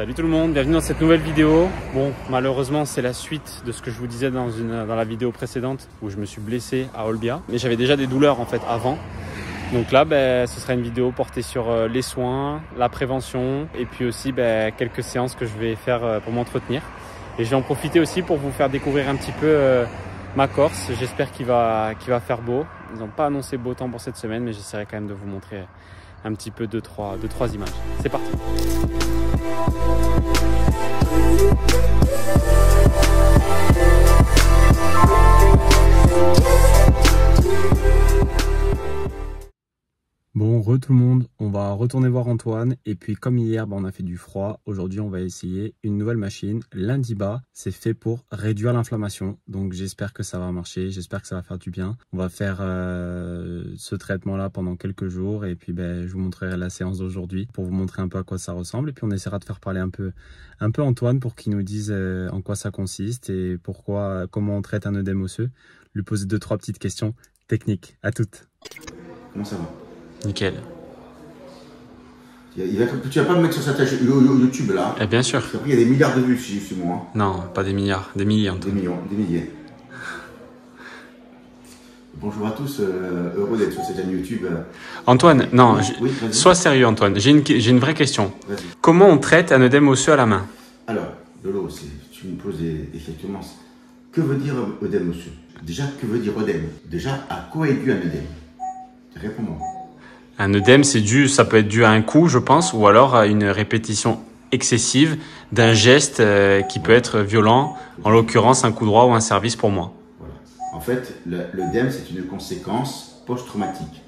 Salut tout le monde, bienvenue dans cette nouvelle vidéo. Bon, malheureusement c'est la suite de ce que je vous disais dans la vidéo précédente où je me suis blessé à Olbia. Mais j'avais déjà des douleurs en fait avant. Donc là, ce sera une vidéo portée sur les soins, la prévention et puis aussi quelques séances que je vais faire pour m'entretenir. Et je vais en profiter aussi pour vous faire découvrir un petit peu ma Corse. J'espère qu'il va faire beau. Ils n'ont pas annoncé beau temps pour cette semaine, mais j'essaierai quand même de vous montrer un petit peu deux, trois images. C'est parti. Bon, tout le monde, on va retourner voir Antoine et puis comme hier on a fait du froid, aujourd'hui on va essayer une nouvelle machine, l'Indiba. C'est fait pour réduire l'inflammation, donc j'espère que ça va marcher, j'espère que ça va faire du bien. On va faire ce traitement là pendant quelques jours et puis je vous montrerai la séance d'aujourd'hui pour vous montrer un peu à quoi ça ressemble et puis on essaiera de faire parler un peu Antoine pour qu'il nous dise en quoi ça consiste et comment on traite un œdème osseux. Lui poser 2-3 petites questions techniques. À toutes. Comment ça va? Nickel. Tu vas pas me mettre sur sa page YouTube là? Bien sûr. Parce qu'après il y a des milliards de vues sur moi. Non, pas des milliards, des milliers. Des millions, des milliers. Bonjour à tous, heureux d'être sur cette chaîne YouTube. Antoine, non, oui, sois sérieux Antoine, j'ai une vraie question. Comment on traite un œdème osseux à la main? Alors, Lolo, tu me poses effectivement. Que veut dire œdème osseux? Déjà, que veut dire œdème? Déjà, à quoi est dû un œdème? Réponds-moi. Un œdème, ça peut être dû à un coup, je pense, ou alors à une répétition excessive d'un geste qui peut être violent, en l'occurrence un coup droit ou un service pour moi. Voilà. En fait, l'œdème, c'est une conséquence post-traumatique.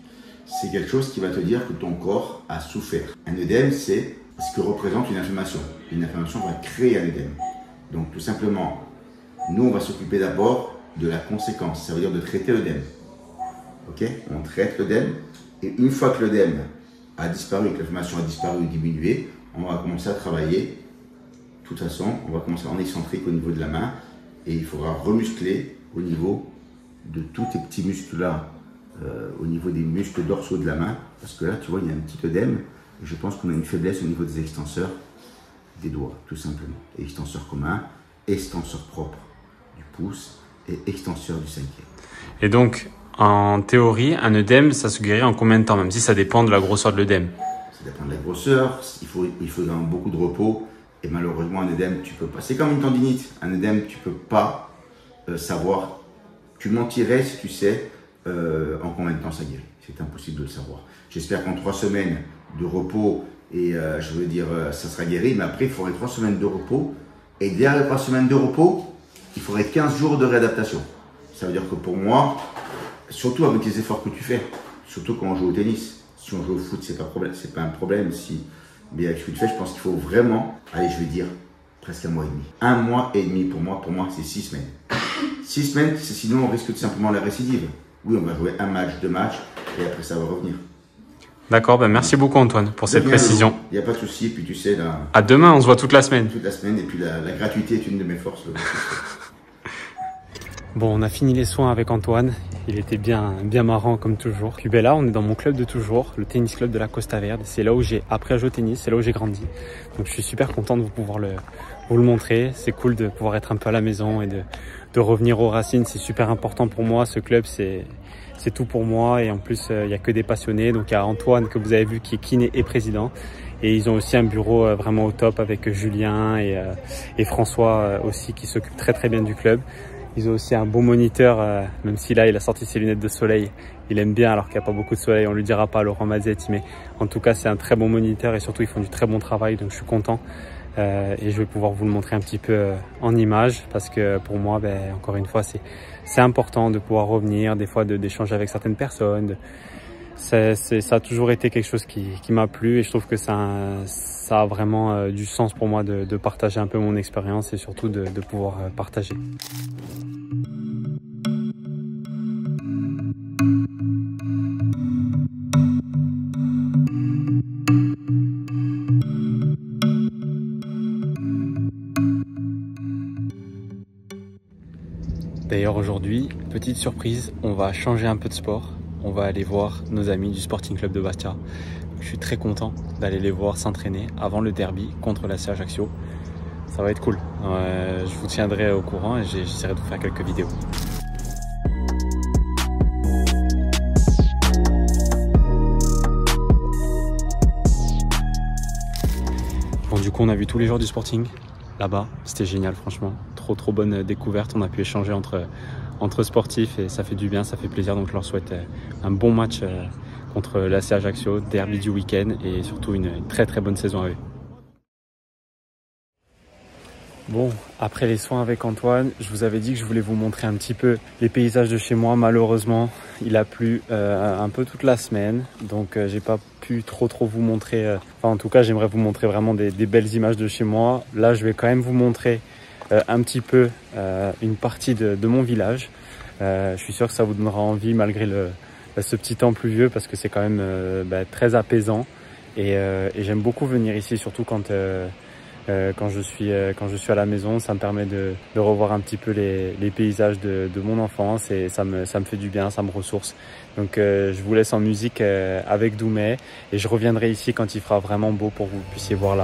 C'est quelque chose qui va te dire que ton corps a souffert. Un œdème, c'est ce que représente une inflammation. Une inflammation va créer un œdème. Donc, tout simplement, nous, on va s'occuper d'abord de la conséquence. Ça veut dire de traiter l'œdème. Ok? On traite l'œdème. Et une fois que l'œdème a disparu, que l'inflammation a disparu ou diminué, on va commencer à travailler. De toute façon, on va commencer en excentrique au niveau de la main et il faudra remuscler au niveau de tous tes petits muscles là, au niveau des muscles dorsaux de la main. Parce que là, tu vois, il y a un petit œdème et je pense qu'on a une faiblesse au niveau des extenseurs des doigts, tout simplement. Extenseur commun, extenseur propre du pouce et extenseur du cinquième. Et donc, en théorie, un œdème, ça se guérit en combien de temps, même si ça dépend de la grosseur de l'œdème? Ça dépend de la grosseur, il faut vraiment beaucoup de repos. Et malheureusement, un œdème, tu peux pas. C'est comme une tendinite. Un œdème, tu peux pas savoir. Tu mentirais si tu sais en combien de temps ça guérit. C'est impossible de le savoir. J'espère qu'en 3 semaines de repos, et ça sera guéri. Mais après, il faudrait 3 semaines de repos. Et derrière les 3 semaines de repos, il faudrait 15 jours de réadaptation. Ça veut dire que pour moi, surtout avec les efforts que tu fais, surtout quand on joue au tennis. Si on joue au foot, c'est pas un problème. Mais avec ce que tu fais, je pense qu'il faut vraiment, allez, je vais dire, presque 1 mois et demi. 1 mois et demi pour moi, c'est 6 semaines. 6 semaines, sinon on risque tout simplement la récidive. Oui, on va jouer 1 match, 2 matchs, et après ça va revenir. D'accord, merci beaucoup Antoine pour cette précision. Il n'y a pas de souci, puis tu sais... À demain, on se voit toute la semaine. Toute la semaine, et puis la gratuité est une de mes forces. Bon, on a fini les soins avec Antoine. Il était bien marrant comme toujours. Puis là, on est dans mon club de toujours, le tennis club de la Costa Verde. C'est là où j'ai appris à jouer au tennis, c'est là où j'ai grandi. Donc je suis super content de pouvoir vous le montrer. C'est cool de pouvoir être un peu à la maison et de revenir aux racines. C'est super important pour moi. Ce club, c'est tout pour moi. Et en plus, il n'y a que des passionnés. Donc il y a Antoine que vous avez vu qui est kiné et président. Et ils ont aussi un bureau vraiment au top avec Julien et François aussi qui s'occupent très bien du club. Ils ont aussi un beau moniteur, même si là il a sorti ses lunettes de soleil. Il aime bien alors qu'il n'y a pas beaucoup de soleil, on lui dira pas Laurent Mazzetti, mais en tout cas c'est un très bon moniteur et surtout ils font du très bon travail, donc je suis content. Et je vais pouvoir vous le montrer un petit peu en image parce que pour moi, encore une fois, c'est important de pouvoir revenir, des fois d'échanger avec certaines personnes. Ça a toujours été quelque chose qui m'a plu et je trouve que ça a vraiment du sens pour moi de partager un peu mon expérience et surtout de pouvoir partager. D'ailleurs aujourd'hui, petite surprise, on va changer un peu de sport. on va aller voir nos amis du Sporting Club de Bastia. Je suis très content d'aller les voir s'entraîner avant le derby contre l'AC Ajaccio. Ça va être cool. Je vous tiendrai au courant et j'essaierai de vous faire quelques vidéos. Bon, du coup, on a vu tous les joueurs du Sporting là-bas. C'était génial, franchement. Trop bonne découverte. On a pu échanger entre sportifs et ça fait du bien, ça fait plaisir. Donc, je leur souhaite un bon match contre l'AC Ajaccio, derby du week-end et surtout une très bonne saison à eux. Bon, après les soins avec Antoine, je vous avais dit que je voulais vous montrer un petit peu les paysages de chez moi. Malheureusement, il a plu un peu toute la semaine, donc j'ai pas pu trop vous montrer. Enfin, en tout cas, j'aimerais vous montrer vraiment des belles images de chez moi. Là, je vais quand même vous montrer un petit peu une partie de mon village. Je suis sûr que ça vous donnera envie malgré ce petit temps pluvieux parce que c'est quand même très apaisant et j'aime beaucoup venir ici, surtout quand je suis à la maison. Ça me permet de revoir un petit peu les paysages de mon enfance et ça me fait du bien, ça me ressource. Donc je vous laisse en musique avec Doumé et je reviendrai ici quand il fera vraiment beau pour que vous puissiez voir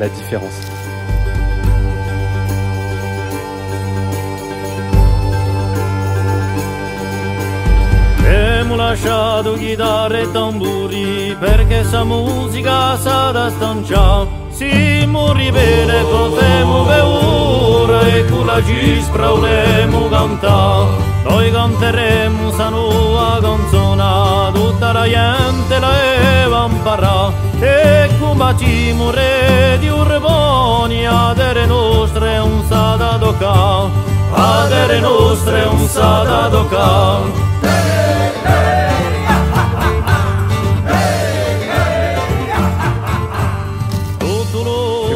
la différence. Abbiamo lasciato chitarre e tamburi perché sta musica sa da stanciare. Si morri bene potremo che ora e con la cispra volemo cantare. Noi canteremo sta nuova canzone, tutta la gente la va imparare. E come ci muore di urboni, a terre nostre un sa da toccare. A terre nostre un sa da toccare.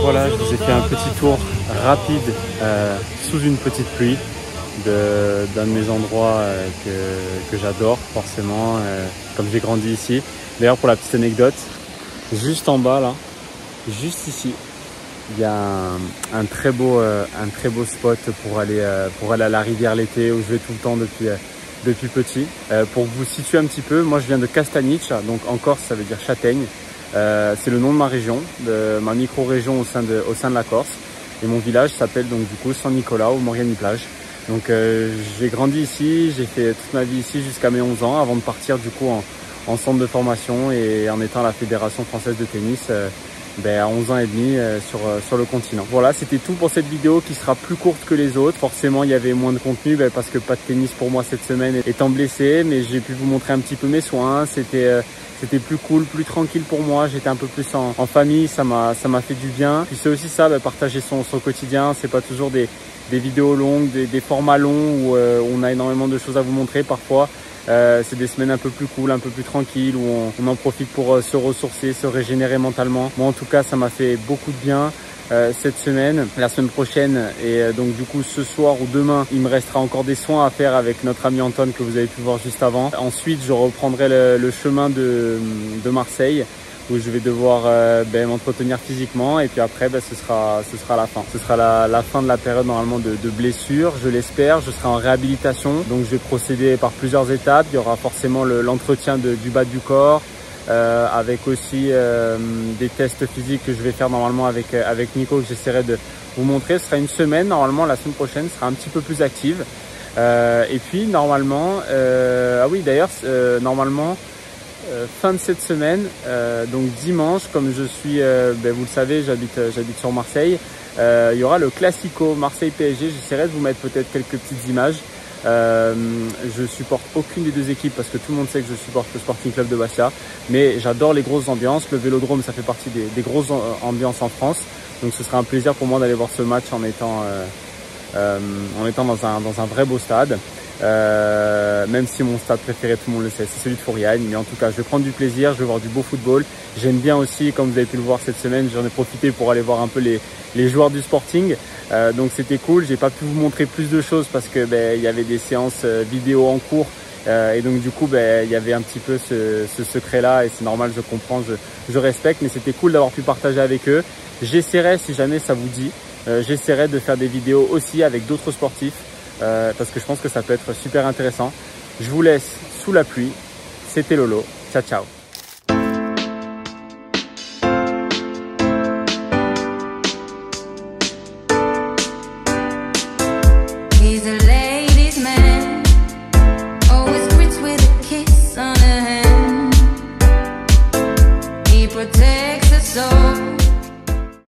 Voilà, je vous ai fait un petit tour rapide sous une petite pluie d'un de mes endroits que j'adore forcément, comme j'ai grandi ici. D'ailleurs, pour la petite anecdote, juste en bas là, juste ici, il y a un très beau spot pour aller à la rivière l'été où je vais tout le temps depuis petit. Pour vous situer un petit peu, moi je viens de Castanic, donc en Corse ça veut dire châtaigne. C'est le nom de ma région, de ma micro-région au sein de la Corse. Et mon village s'appelle donc du coup San Nicolas ou Moriani-Plage. Donc j'ai grandi ici, j'ai fait toute ma vie ici jusqu'à mes 11 ans avant de partir du coup en centre de formation et en étant à la Fédération française de tennis à 11 ans et demi sur le continent. Voilà, c'était tout pour cette vidéo qui sera plus courte que les autres. Forcément, il y avait moins de contenu parce que pas de tennis pour moi cette semaine étant blessé, mais j'ai pu vous montrer un petit peu mes soins. C'était plus cool, plus tranquille pour moi. J'étais un peu plus en famille, ça m'a fait du bien. Puis c'est aussi ça, partager son quotidien. C'est pas toujours des vidéos longues, des formats longs où on a énormément de choses à vous montrer. Parfois, c'est des semaines un peu plus cool, un peu plus tranquilles, où on en profite pour se ressourcer, se régénérer mentalement. Moi, en tout cas, ça m'a fait beaucoup de bien. Cette semaine, la semaine prochaine et donc du coup ce soir ou demain il me restera encore des soins à faire avec notre ami Antoine que vous avez pu voir juste avant. Ensuite je reprendrai le chemin de Marseille où je vais devoir m'entretenir physiquement et puis après ce sera la fin. Ce sera la fin de la période normalement de blessure, je l'espère. Je serai en réhabilitation donc je vais procéder par plusieurs étapes. Il y aura forcément l'entretien du bas du corps. Avec aussi des tests physiques que je vais faire normalement avec Nico que j'essaierai de vous montrer. Ce sera une semaine, normalement la semaine prochaine sera un petit peu plus active et puis normalement normalement fin de cette semaine donc dimanche comme je suis vous le savez j'habite sur Marseille, il y aura le Classico Marseille PSG. J'essaierai de vous mettre peut-être quelques petites images. Je supporte aucune des deux équipes parce que tout le monde sait que je supporte le Sporting Club de Bastia, mais j'adore les grosses ambiances. Le Vélodrome, ça fait partie des grosses ambiances en France, donc ce sera un plaisir pour moi d'aller voir ce match en étant dans un vrai beau stade. Même si mon stade préféré, tout le monde le sait, c'est celui de Fouriane, mais en tout cas je vais prendre du plaisir, je vais voir du beau football. J'aime bien aussi, comme vous avez pu le voir cette semaine, j'en ai profité pour aller voir un peu les joueurs du Sporting, donc c'était cool. J'ai pas pu vous montrer plus de choses parce que il y avait des séances vidéo en cours et donc du coup il y avait un petit peu ce secret là et c'est normal, je comprends, je respecte, mais c'était cool d'avoir pu partager avec eux. J'essaierai, si jamais ça vous dit, j'essaierai de faire des vidéos aussi avec d'autres sportifs parce que je pense que ça peut être super intéressant. Je vous laisse sous la pluie c'était Lolo. Ciao, ciao.